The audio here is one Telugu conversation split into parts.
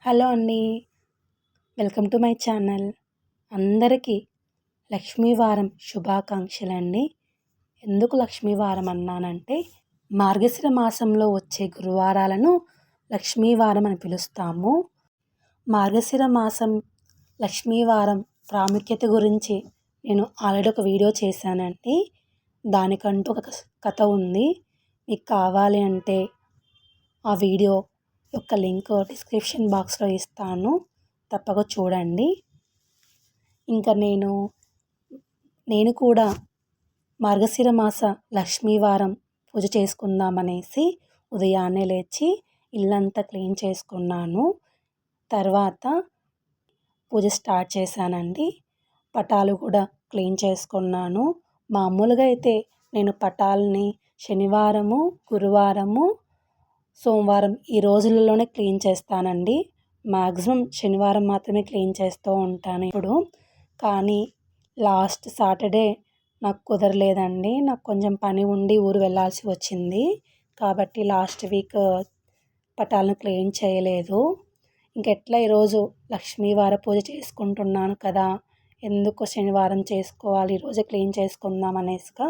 హలో అండి. Welcome to my channel. అందరికీ లక్ష్మీవారం శుభాకాంక్షలండి. ఎందుకు లక్ష్మీవారం అన్నానంటే, మార్గశిర మాసంలో వచ్చే గురువారాలను లక్ష్మీవారం అని పిలుస్తాము. మార్గశిర మాసం లక్ష్మీవారం ప్రాముఖ్యత గురించి నేను ఆల్రెడీ ఒక వీడియో చేశానండి. దానికంటూ ఒక కథ ఉంది. మీకు కావాలి అంటే ఆ వీడియో యొక్క లింక్ డిస్క్రిప్షన్ బాక్స్లో ఇస్తాను, తప్పక చూడండి. ఇంకా నేను కూడా మార్గశిర మాస లక్ష్మీవారం పూజ చేసుకుందామనేసి ఉదయాన్నే లేచి ఇల్లంతా క్లీన్ చేసుకున్నాను. తర్వాత పూజ స్టార్ట్ చేశానండి. పటాలు కూడా క్లీన్ చేసుకున్నాను. మామూలుగా అయితే నేను పటాలని శనివారము, గురువారము, సోమవారం ఈ రోజులలోనే క్లీన్ చేస్తానండి. మ్యాక్సిమం శనివారం మాత్రమే క్లీన్ చేస్తూ ఉంటాను ఇప్పుడు. కానీ లాస్ట్ సాటర్డే నాకు కుదరలేదండి. నాకు కొంచెం పని ఉండి ఊరు వెళ్ళాల్సి వచ్చింది. కాబట్టి లాస్ట్ వీక్ పటాలను క్లీన్ చేయలేదు. ఇంకెట్లా ఈరోజు లక్ష్మీవార పూజ చేసుకుంటున్నాను కదా, ఎందుకు శనివారం చేసుకోవాలి, ఈరోజు క్లీన్ చేసుకుందాం అనేసిగా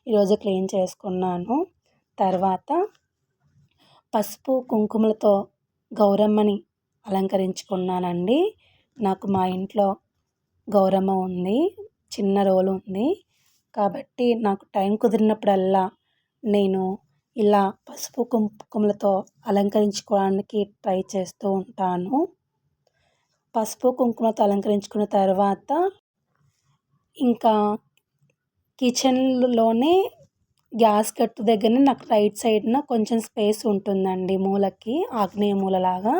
ఈరోజు క్లీన్ చేసుకున్నాను. తర్వాత పసుపు కుంకుమలతో గౌరమ్మని అలంకరించుకున్నానండి. నాకు మా ఇంట్లో గౌరమ్మ ఉంది, చిన్న రోలు ఉంది. కాబట్టి నాకు టైం కుదిరినప్పుడల్లా నేను ఇలా పసుపు కుంకుమలతో అలంకరించుకోవడానికి ట్రై చేస్తూ ఉంటాను. పసుపు కుంకుమతో అలంకరించుకున్న తర్వాత ఇంకా కిచెన్లోనే గ్యాస్ కట్టు దగ్గరనే నాకు రైట్ సైడ్న కొంచెం స్పేస్ ఉంటుందండి, మూలకి ఆగ్నేయ మూలలాగా.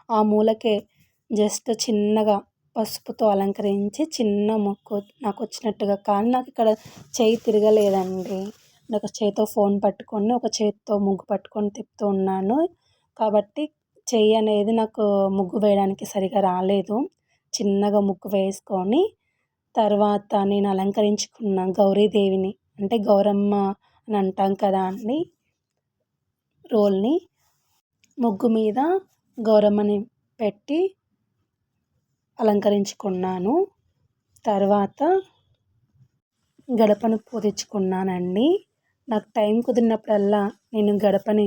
ఆ మూలకే జస్ట్ చిన్నగా పసుపుతో అలంకరించి చిన్న ముగ్గు నాకు వచ్చినట్టుగా. కానీ నాకు ఇక్కడ చేయి తిరగలేదండి. నాకు చేతితో ఫోన్ పట్టుకొని ఒక చేతితో ముగ్గు పట్టుకొని తిప్పుతూ ఉన్నాను. కాబట్టి చెయ్యి అనేది నాకు ముగ్గు వేయడానికి సరిగా రాలేదు. చిన్నగా ముగ్గు వేసుకొని తర్వాత నేను అలంకరించుకున్న గౌరీదేవిని, అంటే గౌరమ్మ అని అంటాం కదా అండి, రోల్ని ముగ్గు మీద గౌరమ్మని పెట్టి అలంకరించుకున్నాను. తర్వాత గడపను పూజించుకున్నానండి. నాకు టైం కుదిరినప్పుడల్లా నేను గడపని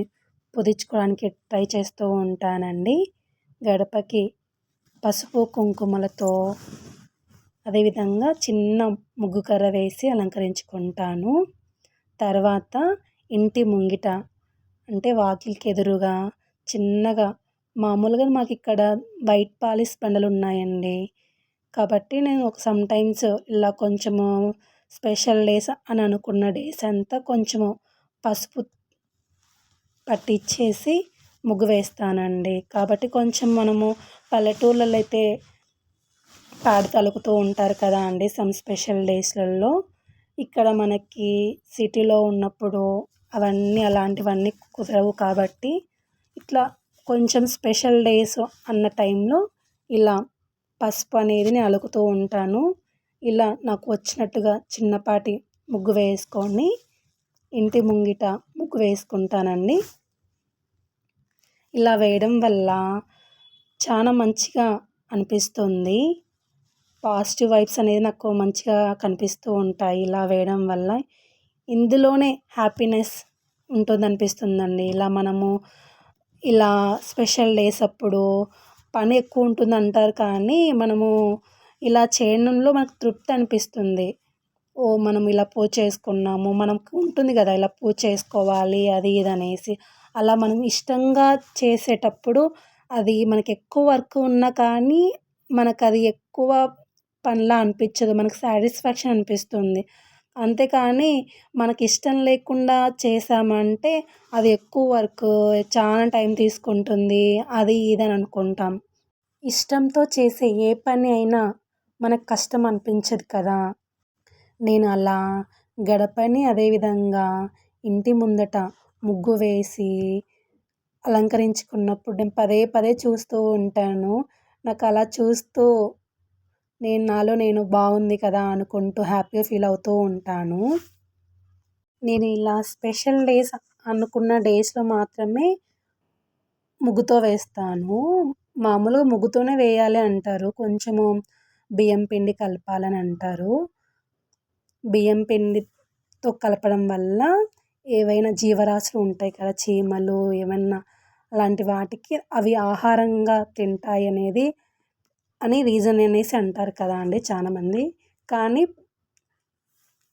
పూజించుకోవడానికి ట్రై చేస్తూ ఉంటానండి. గడపకి పసుపు కుంకుమలతో అదేవిధంగా చిన్న ముగ్గు కర్ర వేసి అలంకరించుకుంటాను. తర్వాత ఇంటి ముంగిట, అంటే వాకిలికి ఎదురుగా చిన్నగా, మామూలుగా మాకు ఇక్కడ వైట్ పాలిష్ బండలు ఉన్నాయండి. కాబట్టి నేను సమ్ టైమ్స్ ఇలా కొంచెము స్పెషల్ డేస్ అని అనుకున్న డేస్ అంతా కొంచెము పసుపు పట్టించేసి ముగ్గు వేస్తానండి. కాబట్టి కొంచెం మనము పల్లెటూర్లలో అయితే పేడ తలుకుతూ ఉంటారు కదా అండి సమ్ స్పెషల్ డేస్లలో. ఇక్కడ మనకి సిటీలో ఉన్నప్పుడు అలాంటివన్నీ కుదరవు. కాబట్టి ఇట్లా కొంచెం స్పెషల్ డేస్ అన్న టైంలో ఇలా పసుపు అనేది నేను అలుకుతూ ఉంటాను. ఇలా నాకు వచ్చినట్టుగా చిన్నపాటి ముగ్గు వేసుకొని ఇంటి ముంగిట ముగ్గు వేసుకుంటానండి. ఇలా వేయడం వల్ల చాలా మంచిగా అనిపిస్తుంది. పాజిటివ్ వైబ్స్ అనేది నాకు మంచిగా కనిపిస్తూ ఉంటాయి ఇలా వేయడం వల్ల. ఇందులోనే హ్యాపీనెస్ ఉంటుందనిపిస్తుందండి. ఇలా మనము ఇలా స్పెషల్ డేస్ అప్పుడు పని ఎక్కువ ఉంటుందంటారు, కానీ మనము ఇలా చేయడంలో మనకు తృప్తి అనిపిస్తుంది. మనం ఇలా పూజ చేసుకున్నాము, మనకు ఉంటుంది కదా ఇలా పూజ చేసుకోవాలి అది ఇది అనేసి. అలా మనం ఇష్టంగా చేసేటప్పుడు అది మనకి ఎక్కువ వర్క్ ఉన్నా కానీ మనకు అది ఎక్కువ పనిలా అనిపించదు, మనకు సాటిస్ఫాక్షన్ అనిపిస్తుంది. అంతేకాని మనకి ఇష్టం లేకుండా చేసామంటే అది ఎక్కువ వర్క్, చాలా టైం తీసుకుంటుంది, అది ఇది అని అనుకుంటాం. ఇష్టంతో చేసే ఏ పని అయినా మనకు కష్టం అనిపించదు కదా. నేను అలా గడపని అదేవిధంగా ఇంటి ముందట ముగ్గు వేసి అలంకరించుకున్నప్పుడు నేను పదే పదే చూస్తూ ఉంటాను. నాకు అలా చూస్తూ నాలో నేను బాగుంది కదా అనుకుంటూ హ్యాపీగా ఫీల్ అవుతూ ఉంటాను. నేను ఇలా స్పెషల్ డేస్ అనుకున్న డేస్లో మాత్రమే ముగ్గుతో వేస్తాను. మామూలుగా ముగ్గుతోనే వేయాలి అంటారు. కొంచెము బియ్యం పిండి కలపాలని అంటారు. బియ్యం పిండితో కలపడం వల్ల ఏవైనా జీవరాశులు ఉంటాయి కదా, చీమలు ఏమన్నా అలాంటి వాటికి అవి ఆహారంగా తింటాయి అనేది అని రీజన్ అనేసి అంటారు కదా అండి చాలామంది. కానీ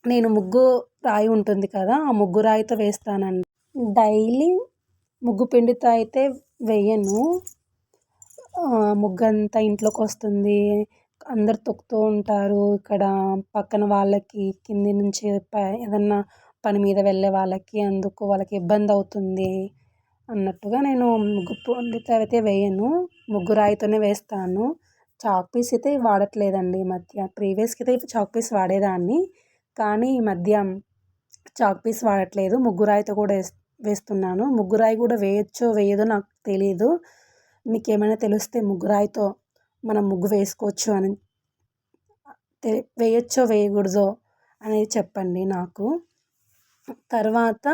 నేను ముగ్గు రాయి ఉంటుంది కదా, ఆ ముగ్గు రాయితో వేస్తానండి. డైలీ ముగ్గు పిండితో అయితే వేయను. ముగ్గంతా ఇంట్లోకి వస్తుంది, అందరు తొక్కుతూ ఉంటారు. ఇక్కడ పక్కన వాళ్ళకి కింది నుంచి ఏదన్నా పని మీద వెళ్ళే వాళ్ళకి అందుకు వాళ్ళకి ఇబ్బంది అవుతుంది అన్నట్టుగా నేను ముగ్గు పిండితో అయితే వేయను, ముగ్గు రాయితోనే వేస్తాను. చాక్ పీస్ అయితే వాడట్లేదండి ఈ మధ్య. ప్రీవియస్కి అయితే చాక్ పీస్ వాడేదాన్ని, కానీ ఈ మధ్య చాక్ పీస్ వాడట్లేదు, ముగ్గు రాయితో కూడా వేస్తున్నాను. ముగ్గు రాయి కూడా వేయచ్చో వేయదో నాకు తెలీదు. మీకేమైనా తెలిస్తే ముగ్గు రాయితో మనం ముగ్గు వేసుకోవచ్చు అని వేయచ్చో వేయకూడదో అనేది చెప్పండి నాకు. తర్వాత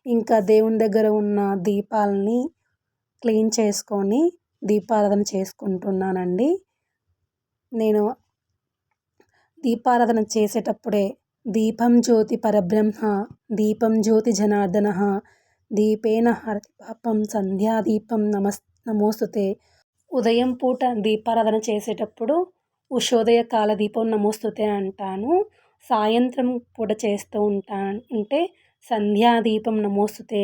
ఇంకా దేవుని దగ్గర ఉన్న దీపాలని క్లీన్ చేసుకొని దీపారాధన చేసుకుంటున్నానండి. నేను దీపారాధన చేసేటప్పుడే దీపం జ్యోతి పరబ్రహ్మ దీపం జ్యోతి జనార్దన దీపేన హరతి పాపం సంధ్యాదీపం నమోస్తుతే. ఉదయం పూట దీపారాధన చేసేటప్పుడు ఉషోదయ కాల దీపం నమోస్తుతే అంటాను. సాయంత్రం పూట చేస్తూ ఉంటే సంధ్యాదీపం నమోస్తుతే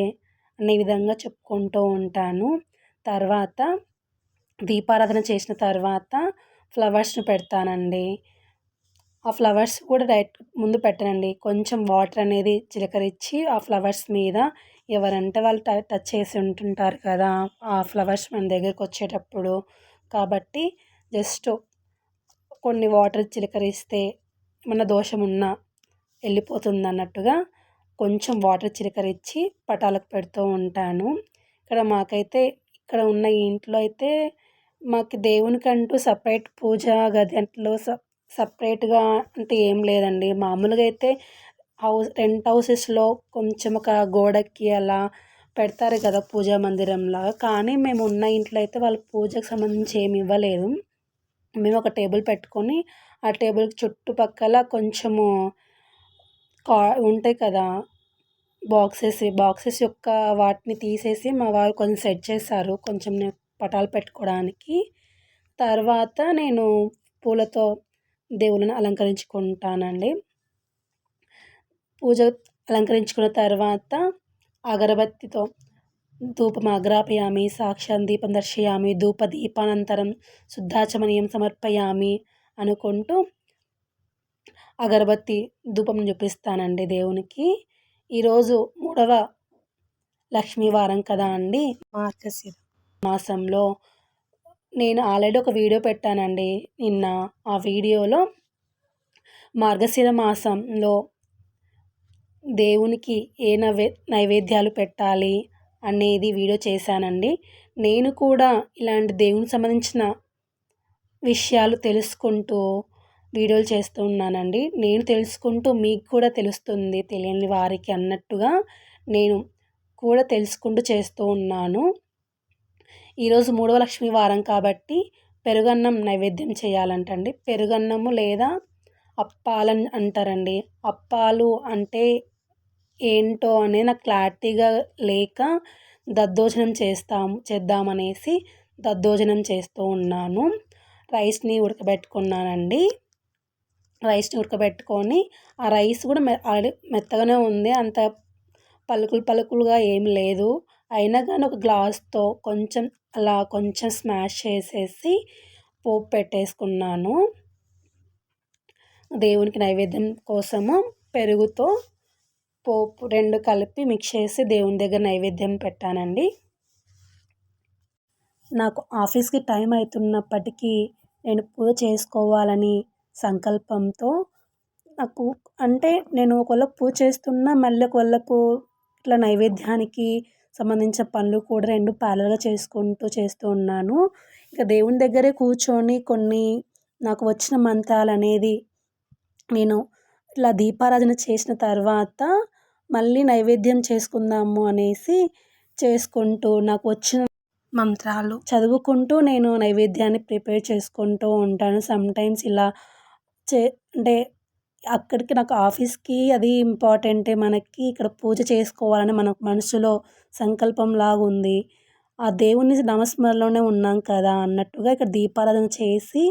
అనే విధంగా చెప్పుకుంటూ ఉంటాను. తర్వాత దీపారాధన చేసిన తర్వాత ఫ్లవర్స్ని పెడతానండి. ఆ ఫ్లవర్స్ కూడా డైరెక్ట్ ముందు పెట్టనండి, కొంచెం వాటర్ అనేది చిలకరించి ఆ ఫ్లవర్స్ మీద ఎవరంటే వాళ్ళు టచ్ చేసి ఉంటుంటారు కదా ఆ ఫ్లవర్స్ మన దగ్గరకు వచ్చేటప్పుడు. కాబట్టి జస్ట్ కొన్ని వాటర్ చిలకరిస్తే ఏమన్నా దోషం ఉన్నా వెళ్ళిపోతుంది అన్నట్టుగా కొంచెం వాటర్ చిలకరించి పటాలకు పెడుతూ ఉంటాను. ఇక్కడ ఉన్న ఈ ఇంట్లో అయితే మాకు దేవునికంటూ సపరేట్ పూజా గది అంట్లో సపరేట్గా అంటే ఏం లేదండి. మామూలుగా అయితే రెంట్ హౌసెస్లో కొంచెం ఒక గోడకి అలా పెడతారు కదా పూజా మందిరంలాగా, కానీ మేము ఉన్న ఇంట్లో అయితే వాళ్ళు పూజకు సంబంధించి ఏమి ఇవ్వలేదు. మేము ఒక టేబుల్ పెట్టుకొని ఆ టేబుల్ చుట్టుపక్కల కొంచెము ఉంటాయి కదా బాక్సెస్ యొక్క వాటిని తీసేసి మా వారు కొంచెం సెట్ చేశారు కొంచెం పటాలు పెట్టుకోవడానికి. తర్వాత నేను పూలతో దేవుళ్ళని అలంకరించుకుంటానండి. పూజ అలంకరించుకున్న తర్వాత అగరబత్తితో ధూపం అగ్రాపయామి సాక్షాన్ దీపం దర్శయామి ధూప దీపానంతరం శుద్ధాచమనీయం సమర్పయామి అనుకుంటూ అగరబత్తి ధూపం చూపిస్తానండి దేవునికి. ఈరోజు 3వ లక్ష్మీవారం కదా అండి, మార్గశిర మాసంలో. నేను ఆల్రెడీ ఒక వీడియో పెట్టానండి నిన్న. ఆ వీడియోలో మార్గశిర మాసంలో దేవునికి ఏ నైవేద్యాలు పెట్టాలి అనేది వీడియో చేశానండి. నేను కూడా ఇలాంటి దేవునికి సంబంధించిన విషయాలు తెలుసుకుంటూ వీడియోలు చేస్తూ ఉన్నానండి. నేను తెలుసుకుంటూ మీకు కూడా తెలుస్తుంది తెలియని వారికి అన్నట్టుగా నేను కూడా తెలుసుకుంటూ చేస్తూ ఉన్నాను. ఈరోజు 3వ లక్ష్మీ వారం కాబట్టి పెరుగన్నం నైవేద్యం చేయాలంటండి. పెరుగన్నము లేదా అప్పాలని అంటారండి. అప్పాలు అంటే ఏంటో అనేది నాకు క్లారిటీగా లేక దద్దోజనం చేద్దామనేసి దద్దోజనం చేస్తూ ఉన్నాను. రైస్ని ఉడకబెట్టుకున్నానండి. రైస్ని ఉడకబెట్టుకొని ఆ రైస్ కూడా ఆల్రెడీ మెత్తగానే ఉంది, అంత పలుకులుగా ఏం లేదు. అయినా కానీ ఒక గ్లాస్తో కొంచెం స్మాష్ చేసేసి పోపు పెట్టేసుకున్నాను. దేవునికి నైవేద్యం కోసము పెరుగుతో పోపు 2 కలిపి మిక్స్ చేసి దేవుని దగ్గర నైవేద్యం పెట్టానండి. నాకు ఆఫీస్కి టైం అవుతున్నప్పటికీ నేను పూజ చేసుకోవాలని సంకల్పంతో నేను ఒకవేళ పూజ చేస్తున్నా మళ్ళీ ఒకవేళకు ఇట్లా నైవేద్యానికి సంబంధించిన పనులు కూడా 2 ప్యారలల్గా చేస్తూ ఉన్నాను. ఇక దేవుని దగ్గరే కూర్చొని కొన్ని నాకు వచ్చిన మంత్రాలు అనేది నేను ఇట్లా దీపారాధన చేసిన తర్వాత మళ్ళీ నైవేద్యం చేసుకుందాము అనేసి చేసుకుంటూ నాకు వచ్చిన మంత్రాలు చదువుకుంటూ నేను నైవేద్యాన్ని ప్రిపేర్ చేసుకుంటూ ఉంటాను. సమ్‌టైమ్స్ ఇలా చే అంటే అక్కడికి నాకు ఆఫీస్‌కి అది ఇంపార్టెంటే మనకి ఇక్కడ పూజ చేసుకోవాలని మన మనసులో సంకల్పంలాగుంది. ఆ దేవుని నామస్మరణలోనే ఉన్నాం కదా అన్నట్టుగా ఇక్కడ దీపారాధన చేసి,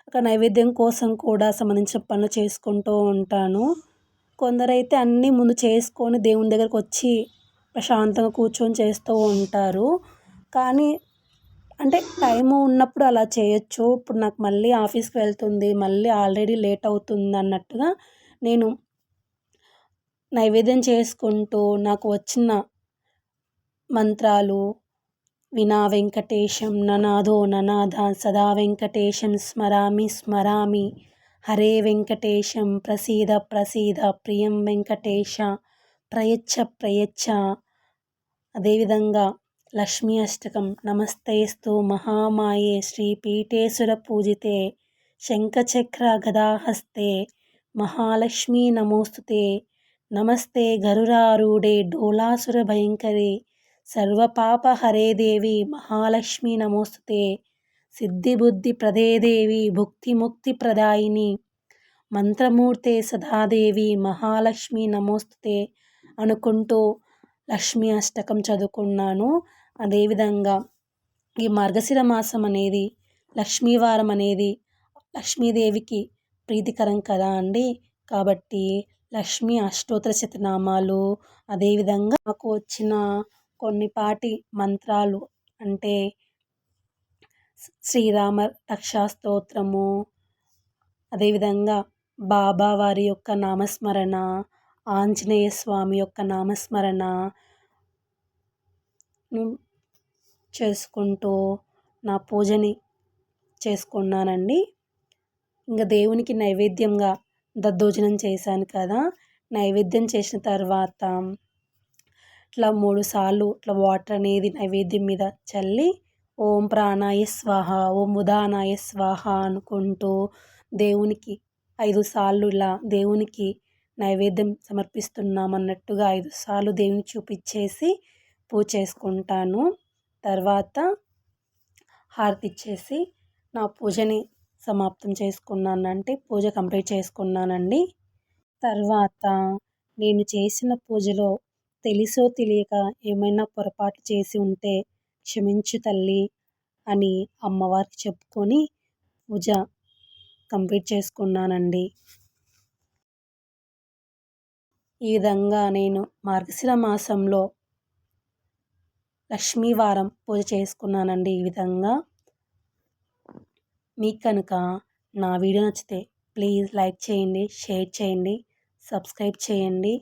అక్కడ నైవేద్యం కోసం కూడా సంబంధించిన పనులు చేసుకుంటూ ఉంటాను. కొందరైతే అన్నీ ముందు చేసుకొని దేవుని దగ్గరకొచ్చి ప్రశాంతంగా కూర్చొని చేస్తూ ఉంటారు. కానీ అంటే టైము ఉన్నప్పుడు అలా చేయొచ్చు. ఇప్పుడు నాకు మళ్ళీ ఆఫీస్‌కి వెళ్తుంది. మళ్ళీ ఆల్రెడీ లేట్ అవుతుందన్నట్టుగా నేను నైవేద్యం చేసుకుంటూ నాకు వచ్చిన మంత్రాలు వినా వెంకటేశం ననాదో ననాద సదా వెంకటేశం స్మరామి స్మరామి హరే వెంకటేశం ప్రసీద ప్రసీద ప్రియం వెంకటేశ ప్రయచ్చ ప్రయచ్చ. అదేవిధంగా లక్ష్మీ అష్టకం నమస్తేస్తు మహామాయే శ్రీపీఠేశ్వర పూజితే శంఖచక్ర గదాహస్తే మహాలక్ష్మీ నమోస్తుతే నమస్తే గరుడారూఢే డోలాసుర భయంకరే సర్వపాపహరే దేవి మహాలక్ష్మీ నమోస్తుతే సిద్ధిబుద్ధి ప్రదే దేవి భుక్తిముక్తి ప్రదాయిని మంత్రమూర్తే సదాదేవి మహాలక్ష్మీ నమోస్తుతే అనుకుంటూ లక్ష్మీ అష్టకం చదువుకున్నాను. అదేవిధంగా ఈ మార్గశిర మాసం అనేది లక్ష్మీవారం అనేది లక్ష్మీదేవికి ప్రీతికరం కదా అండి. కాబట్టి లక్ష్మీ అష్టోత్తర శతనామాలు, అదేవిధంగా నాకు వచ్చిన కొన్నిపాటి మంత్రాలు అంటే శ్రీరామ రక్షా స్తోత్రము, అదేవిధంగా బాబా వారి యొక్క నామస్మరణ, ఆంజనేయ స్వామి యొక్క నామస్మరణను చేసుకుంటూ నా పూజని చేసుకున్నానండి. ఇంక దేవునికి నైవేద్యంగా దద్దోజనం చేశాను కదా! నైవేద్యం చేసిన తర్వాత ఇట్లా 3 సార్లు ఇట్లా వాటర్ అనేది నైవేద్యం మీద చల్లి ఓం ప్రాణాయ స్వాహ, ఓం ఉదానాయ స్వాహ అనుకుంటూ దేవునికి 5 సార్లు ఇలా దేవునికి నైవేద్యం సమర్పిస్తున్నామన్నట్టుగా 5 సార్లు దేవునికి చూపిచ్చేసి పూజ చేసుకుంటాను. తర్వాత హారతిచ్చేసి నా పూజని సమాప్తం చేసుకున్నానంటే పూజ కంప్లీట్ చేసుకున్నానండి. తర్వాత నేను చేసిన పూజలో తెలిసో తెలియక ఏమైనా పొరపాటు చేసి ఉంటే క్షమించు తల్లి అని అమ్మవారికి చెప్పుకొని పూజ కంప్లీట్ చేసుకున్నానండి. ఈ విధంగా నేను మార్గశిర మాసంలో లక్ష్మీవారం పూజ చేసుకున్నానండి ఈ విధంగా. మీకు కనుక నా వీడియో నచ్చితే ప్లీజ్ లైక్ చేయండి, షేర్ చేయండి, సబ్స్క్రైబ్ చేయండి.